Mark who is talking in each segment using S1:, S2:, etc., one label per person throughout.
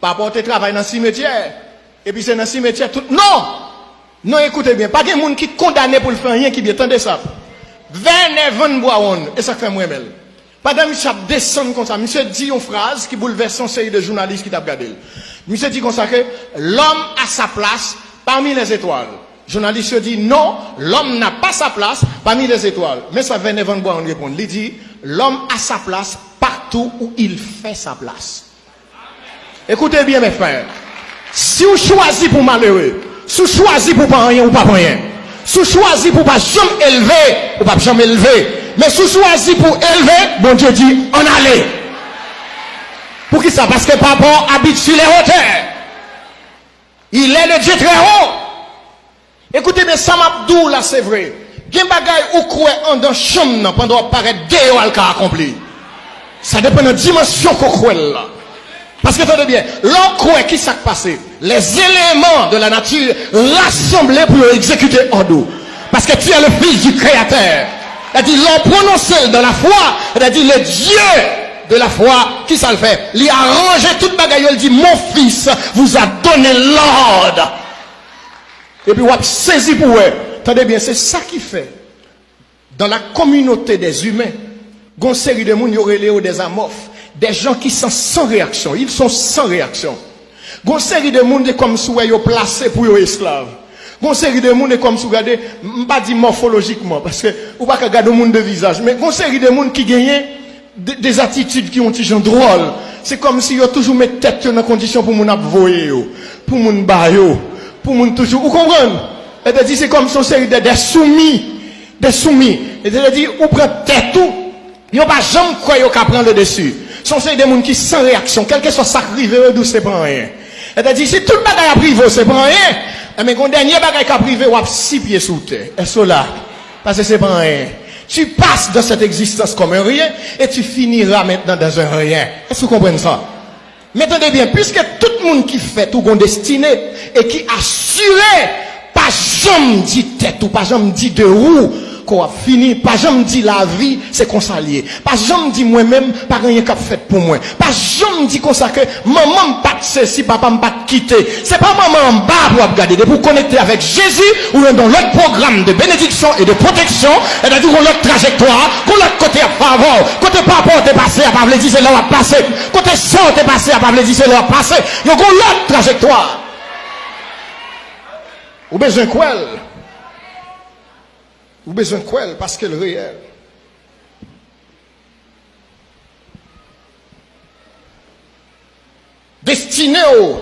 S1: Pas porter travail dans le cimetière. Et puis c'est dans le cimetière tout. Non! Non, écoutez bien. Pas de monde qui est condamné pour le faire rien qui bien. Attendez ça. 29 Van Boaon. Et ça fait moi-même. Pendant que monsieur descend comme ça, monsieur dit une phrase qui bouleverse son série de journalistes qui t'a regardé. Monsieur dit comme ça que l'homme a sa place parmi les étoiles. Journaliste dit non, l'homme n'a pas sa place parmi les étoiles. Mais ça 29 Van Boaon répond. Il dit l'homme a sa place partout où il fait sa place. Écoutez bien mes frères. Si vous choisissez pour malheureux, si vous choisissez pour pas rien ou pas rien, si vous choisissez pour pas jamais élever ou pas jamais élever, mais si vous choisissez pour élever, bon Dieu dit en aller. Pour qui ça? Parce que papa habite sur les hauteurs. Il est le Dieu très haut. Écoutez bien, ça m'abdou là c'est vrai. Gen bagay ou croit en dans chambre pendant paraître Dieu al ka accompli. Ça dépend de la dimension qu'on croit là. Parce que attendez bien, l'on croit qui s'est passé, les éléments de la nature rassemblés pour exécuter en nous. Parce que tu es le fils du Créateur. C'est-à-dire, l'on prononcé dans la foi, c'est-à-dire le Dieu de la foi, qui ça le fait? Il a arrangé toute bagaille, il dit, mon fils vous a donné l'ordre. Et puis, on a saisi pour eux. Attendez bien, c'est ça qui fait. Dans la communauté des humains, il y a une série de monde, il y a des amorphes. Des gens qui sont sans réaction. Ils sont sans réaction. Il y a une série de monde comme si vous êtes placé pour les esclaves. Il y a une série de monde comme si vous regardez, je ne vais pas dire morphologiquement, parce que vous ne pouvez pas regarder le monde de visage, mais il y a une série de monde qui gagnent des attitudes qui ont des gens drôles. C'est comme si vous toujours mis tête dans la condition pour vous voyer, pour vous bailler, pour vous toujours. Vous comprenez? C'est-à-dire, c'est comme si une série de soumis. Des soumis. C'est-à-dire, vous prenez tête tout. Vous ne pouvez pas jamais croire qu'on prend le dessus. Sont des gens qui sans réaction, quel que soit ça privé, d'où c'est pas rien. C'est-à-dire, si tout le bagage à privé, c'est pas rien, mais quand le dernier bagage à privé, on a 6 pieds sous terre. Et cela, parce que c'est pas rien. Tu passes dans cette existence comme un rien, et tu finiras maintenant dans un rien. Est-ce que vous comprenez ça? Mais attendez bien, puisque tout le monde qui fait tout son destiné, et qui assure, pas jamais dit tête, ou pas jamais dit de roue, qu'on a fini, pas jamais dit la vie, c'est qu'on s'allie. Pas jamais dit moi-même, pas rien qu'a fait pour moi. Pas jamais dit comme ça que maman pas ceci, papa pas quitter. C'est pas maman en bas pour regarder, pour connecter avec Jésus, ou dans l'autre programme de bénédiction et de protection, c'est-à-dire qu'on l'autre trajectoire, qu'on l'autre côté à favor, côté papa t'es passé, à pas vous dire c'est là où passé, côté soeur t'es passé, à pas vous dire c'est là où passé, il y a l'autre trajectoire. Ou besoin quoi? Ou besoin de quoi? Parce que le réel. Destiné au.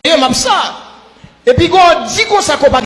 S1: Et même ça. Et puis, on dit qu'on s'accompagne.